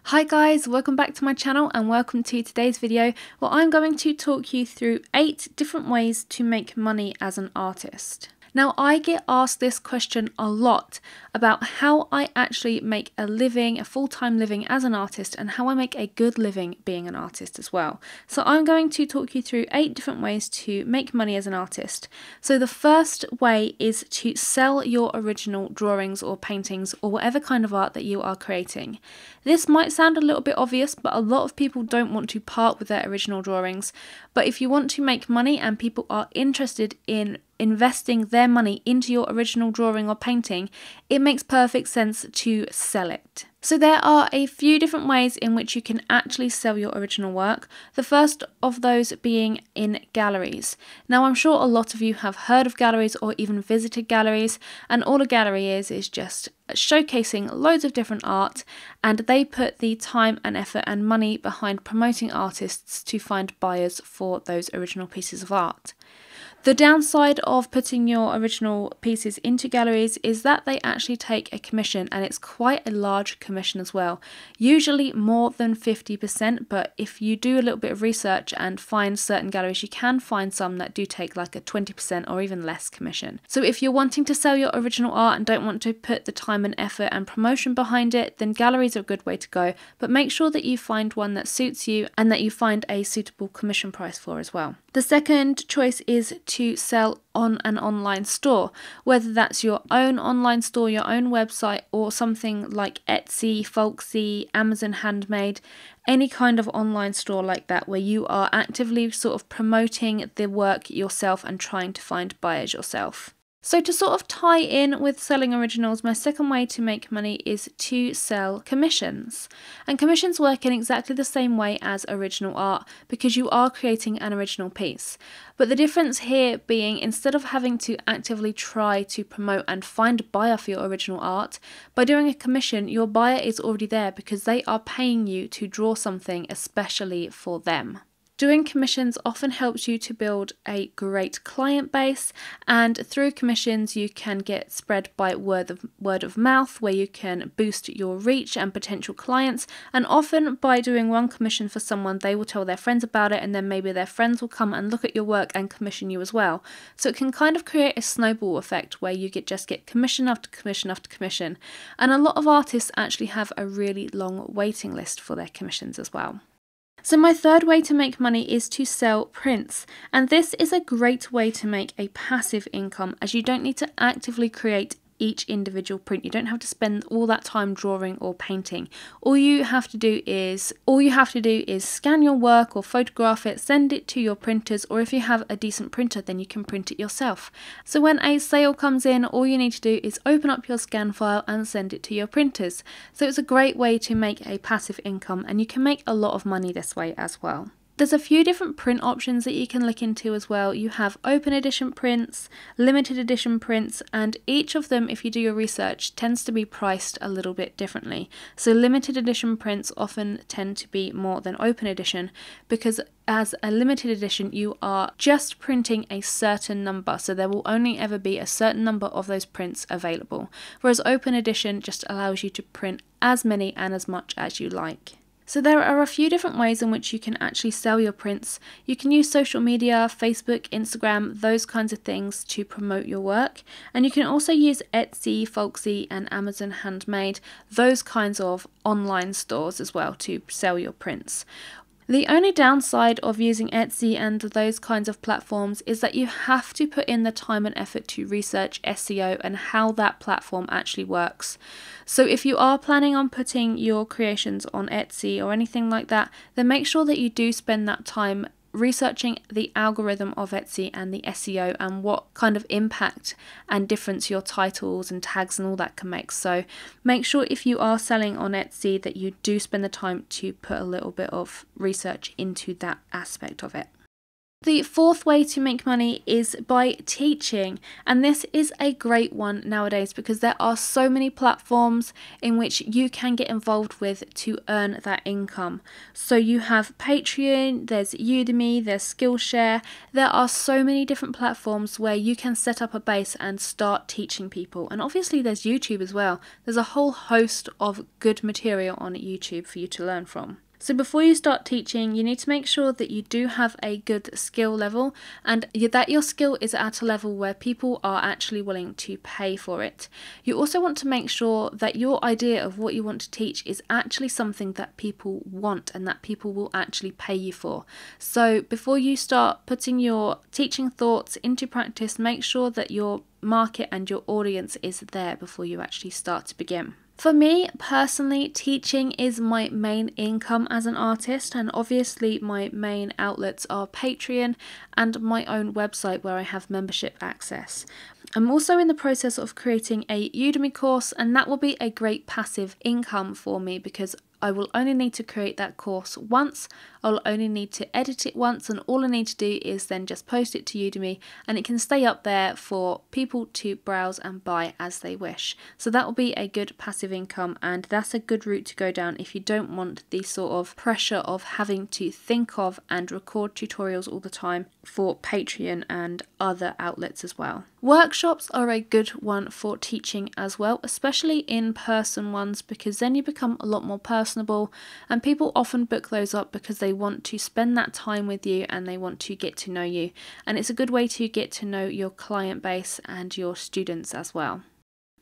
Hi guys, welcome back to my channel and welcome to today's video where I'm going to talk you through 8 different ways to make money as an artist. Now, I get asked this question a lot about how I actually make a living, a full-time living as an artist, and how I make a good living being an artist as well. So I'm going to talk you through 8 different ways to make money as an artist. So the first way is to sell your original drawings or paintings or whatever kind of art that you are creating. This might sound a little bit obvious, but a lot of people don't want to part with their original drawings. But if you want to make money and people are interested in investing their money into your original drawing or painting, it makes perfect sense to sell it. So there are a few different ways in which you can actually sell your original work. The first of those being in galleries. Now, I'm sure a lot of you have heard of galleries or even visited galleries, and all a gallery is just showcasing loads of different art, and they put the time and effort and money behind promoting artists to find buyers for those original pieces of art. The downside of putting your original pieces into galleries is that they actually take a commission, and it's quite a large commission as well, usually more than 50%, but if you do a little bit of research and find certain galleries, you can find some that do take like a 20% or even less commission. So if you're wanting to sell your original art and don't want to put the time and effort and promotion behind it, then galleries are a good way to go, but make sure that you find one that suits you and that you find a suitable commission price for as well. The second choice is to sell on an online store, whether that's your own online store, your own website, or something like Etsy, Folksy, Amazon Handmade, any kind of online store like that where you are actively sort of promoting the work yourself and trying to find buyers yourself. So to sort of tie in with selling originals, my second way to make money is to sell commissions. And commissions work in exactly the same way as original art because you are creating an original piece. But the difference here being, instead of having to actively try to promote and find a buyer for your original art, by doing a commission, your buyer is already there because they are paying you to draw something especially for them. Doing commissions often helps you to build a great client base, and through commissions you can get spread by word of mouth, where you can boost your reach and potential clients, and often by doing one commission for someone, they will tell their friends about it, and then maybe their friends will come and look at your work and commission you as well. So it can kind of create a snowball effect where you just get commission after commission after commission, and a lot of artists actually have a really long waiting list for their commissions as well. So my third way to make money is to sell prints, and this is a great way to make a passive income as you don't need to actively create each individual print. You don't have to spend all that time drawing or painting. All you have to do is scan your work or photograph it, send it to your printers, or if you have a decent printer, then you can print it yourself. So when a sale comes in, all you need to do is open up your scan file and send it to your printers. So it's a great way to make a passive income, and you can make a lot of money this way as well. There's a few different print options that you can look into as well. You have open edition prints, limited edition prints, and each of them, if you do your research, tends to be priced a little bit differently. So limited edition prints often tend to be more than open edition because as a limited edition, you are just printing a certain number, so there will only ever be a certain number of those prints available, whereas open edition just allows you to print as many and as much as you like. So there are a few different ways in which you can actually sell your prints. You can use social media, Facebook, Instagram, those kinds of things to promote your work. And you can also use Etsy, Folksy and Amazon Handmade, those kinds of online stores as well to sell your prints. The only downside of using Etsy and those kinds of platforms is that you have to put in the time and effort to research SEO and how that platform actually works. So if you are planning on putting your creations on Etsy or anything like that, then make sure that you do spend that time researching the algorithm of Etsy and the SEO and what kind of impact and difference your titles and tags and all that can make. So make sure if you are selling on Etsy that you do spend the time to put a little bit of research into that aspect of it. The fourth way to make money is by teaching, and this is a great one nowadays because there are so many platforms in which you can get involved with to earn that income. So you have Patreon, there's Udemy, there's Skillshare. There are so many different platforms where you can set up a base and start teaching people. And obviously there's YouTube as well. There's a whole host of good material on YouTube for you to learn from. So before you start teaching, you need to make sure that you do have a good skill level and that your skill is at a level where people are actually willing to pay for it. You also want to make sure that your idea of what you want to teach is actually something that people want and that people will actually pay you for. So before you start putting your teaching thoughts into practice, make sure that your market and your audience is there before you actually start to begin. For me personally, teaching is my main income as an artist, and obviously my main outlets are Patreon and my own website where I have membership access. I'm also in the process of creating a Udemy course, and that will be a great passive income for me because I will only need to create that course once, I'll only need to edit it once, and all I need to do is then just post it to Udemy and it can stay up there for people to browse and buy as they wish. So that will be a good passive income, and that's a good route to go down if you don't want the sort of pressure of having to think of and record tutorials all the time for Patreon and other outlets as well. Workshops are a good one for teaching as well, especially in-person ones, because then you become a lot more personable, and people often book those up because they want to spend that time with you and they want to get to know you, and it's a good way to get to know your client base and your students as well.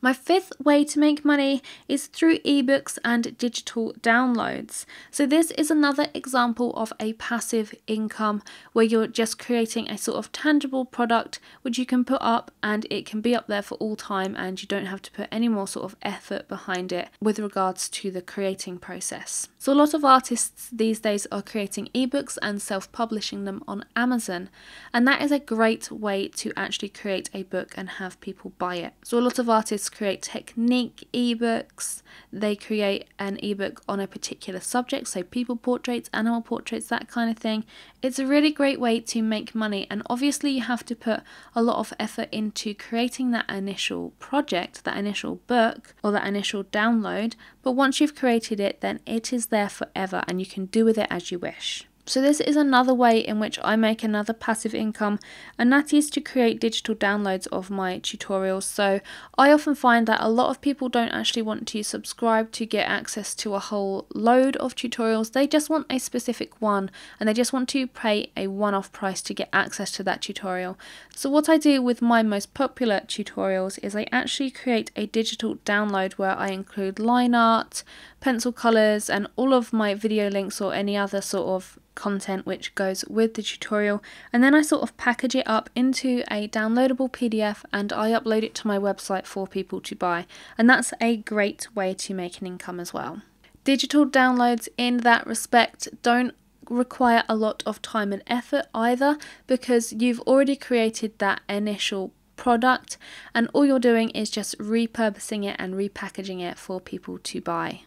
My fifth way to make money is through ebooks and digital downloads. So this is another example of a passive income where you're just creating a sort of tangible product which you can put up and it can be up there for all time, and you don't have to put any more sort of effort behind it with regards to the creating process. So a lot of artists these days are creating ebooks and self-publishing them on Amazon, and that is a great way to actually create a book and have people buy it. So a lot of artists create technique ebooks, they create an ebook on a particular subject, so people portraits, animal portraits, that kind of thing. It's a really great way to make money, and obviously you have to put a lot of effort into creating that initial project, that initial book or that initial download, but once you've created it, then it is there forever and you can do with it as you wish. So this is another way in which I make another passive income, and that is to create digital downloads of my tutorials. So I often find that a lot of people don't actually want to subscribe to get access to a whole load of tutorials. They just want a specific one and they just want to pay a one-off price to get access to that tutorial. So what I do with my most popular tutorials is I actually create a digital download where I include line art, pencil colours, and all of my video links or any other sort of content which goes with the tutorial, and then I sort of package it up into a downloadable PDF and I upload it to my website for people to buy, and that's a great way to make an income as well. Digital downloads in that respect don't require a lot of time and effort either, because you've already created that initial product and all you're doing is just repurposing it and repackaging it for people to buy.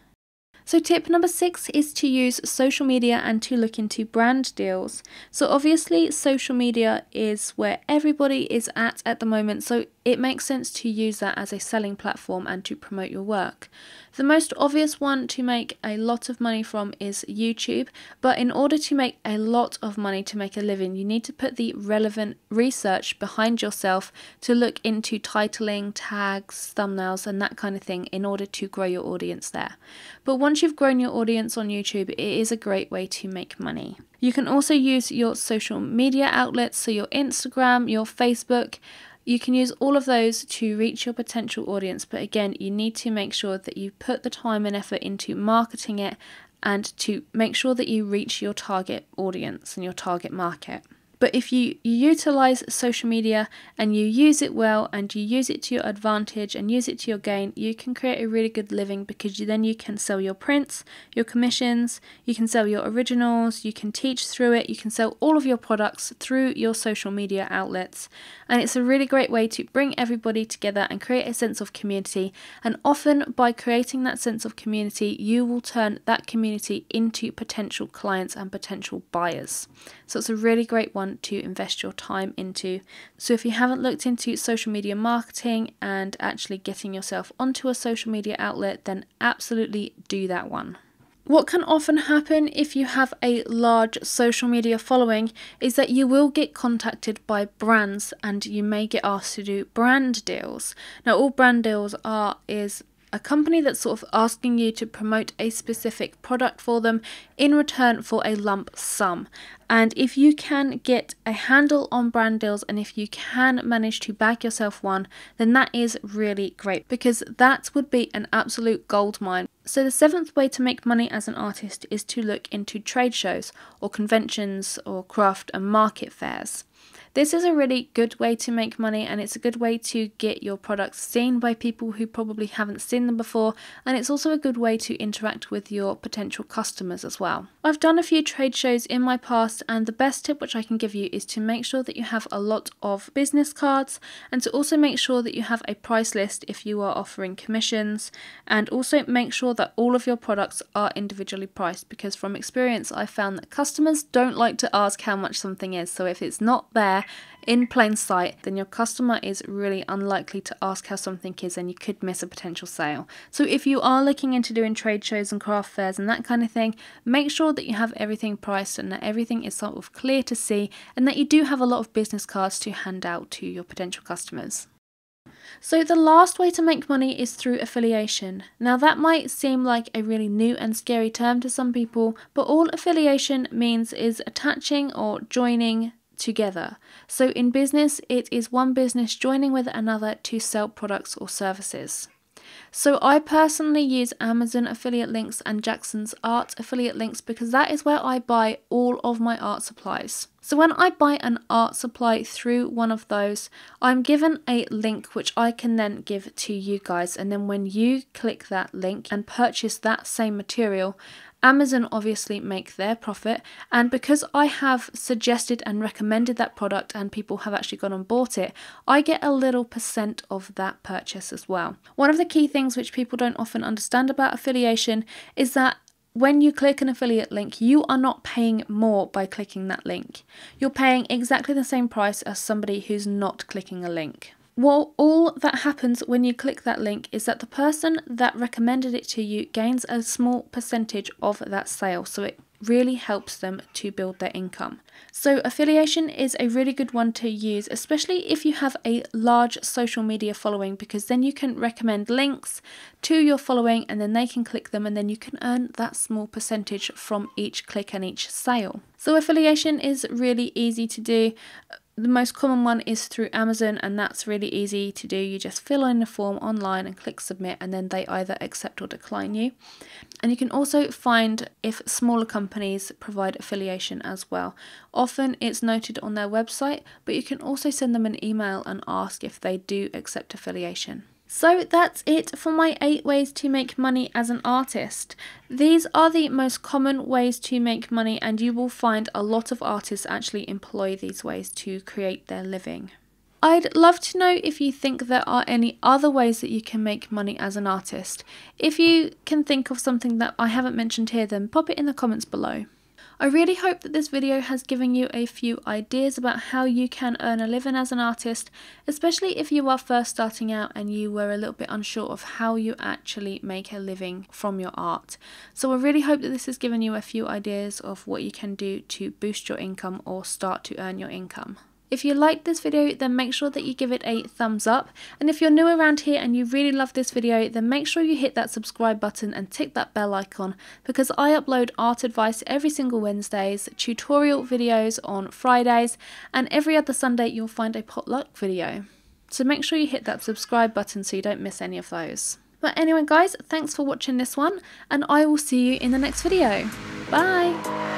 So tip number 6 is to use social media and to look into brand deals. So obviously social media is where everybody is at the moment, so it makes sense to use that as a selling platform and to promote your work. The most obvious one to make a lot of money from is YouTube, but in order to make a lot of money, to make a living, you need to put the relevant research behind yourself to look into titling, tags, thumbnails and that kind of thing in order to grow your audience there. But once you've grown your audience on YouTube, it is a great way to make money. You can also use your social media outlets, so your Instagram, your Facebook. You can use all of those to reach your potential audience, but again, you need to make sure that you put the time and effort into marketing it and to make sure that you reach your target audience and your target market. But if you utilize social media and you use it well and you use it to your advantage and use it to your gain, you can create a really good living, because then you can sell your prints, your commissions, you can sell your originals, you can teach through it, you can sell all of your products through your social media outlets. And it's a really great way to bring everybody together and create a sense of community. And often by creating that sense of community, you will turn that community into potential clients and potential buyers. So it's a really great one want to invest your time into. So if you haven't looked into social media marketing and actually getting yourself onto a social media outlet, then absolutely do that one. What can often happen if you have a large social media following is that you will get contacted by brands and you may get asked to do brand deals. Now, all brand deals is a company that's sort of asking you to promote a specific product for them in return for a lump sum. And if you can get a handle on brand deals and if you can manage to bag yourself one, then that is really great, because that would be an absolute gold mine. So the 7th way to make money as an artist is to look into trade shows or conventions or craft and market fairs. This is a really good way to make money, and it's a good way to get your products seen by people who probably haven't seen them before, and it's also a good way to interact with your potential customers as well. I've done a few trade shows in my past, and the best tip which I can give you is to make sure that you have a lot of business cards, and to also make sure that you have a price list if you are offering commissions, and also make sure that all of your products are individually priced, because from experience I found that customers don't like to ask how much something is. So if it's not there in plain sight, then your customer is really unlikely to ask how something is, and you could miss a potential sale. So if you are looking into doing trade shows and craft fairs and that kind of thing, make sure that you have everything priced and that everything is sort of clear to see, and that you do have a lot of business cards to hand out to your potential customers. So the last way to make money is through affiliation. Now that might seem like a really new and scary term to some people, but all affiliation means is attaching or joining together. So in business, it is one business joining with another to sell products or services. So I personally use Amazon affiliate links and Jackson's Art affiliate links because that is where I buy all of my art supplies. So when I buy an art supply through one of those, I'm given a link which I can then give to you guys, and then when you click that link and purchase that same material, Amazon obviously make their profit, and because I have suggested and recommended that product and people have actually gone and bought it, I get a little % of that purchase as well. One of the key things which people don't often understand about affiliation is that when you click an affiliate link, you are not paying more by clicking that link. You're paying exactly the same price as somebody who's not clicking a link. Well, all that happens when you click that link is that the person that recommended it to you gains a small percentage of that sale, so it really helps them to build their income. So affiliation is a really good one to use, especially if you have a large social media following, because then you can recommend links to your following and then they can click them, and then you can earn that small percentage from each click and each sale. So affiliation is really easy to do. The most common one is through Amazon, and that's really easy to do. You just fill in a form online and click submit, and then they either accept or decline you. And you can also find if smaller companies provide affiliation as well. Often it's noted on their website, but you can also send them an email and ask if they do accept affiliation. So that's it for my 8 ways to make money as an artist. These are the most common ways to make money, and you will find a lot of artists actually employ these ways to create their living. I'd love to know if you think there are any other ways that you can make money as an artist. If you can think of something that I haven't mentioned here, then pop it in the comments below. I really hope that this video has given you a few ideas about how you can earn a living as an artist, especially if you are first starting out and you were a little bit unsure of how you actually make a living from your art. So I really hope that this has given you a few ideas of what you can do to boost your income or start to earn your income. If you liked this video, then make sure that you give it a thumbs up, and if you're new around here and you really love this video, then make sure you hit that subscribe button and tick that bell icon, because I upload art advice every single Wednesdays, tutorial videos on Fridays, and every other Sunday you'll find a potluck video. So make sure you hit that subscribe button so you don't miss any of those. But anyway guys, thanks for watching this one, and I will see you in the next video. Bye!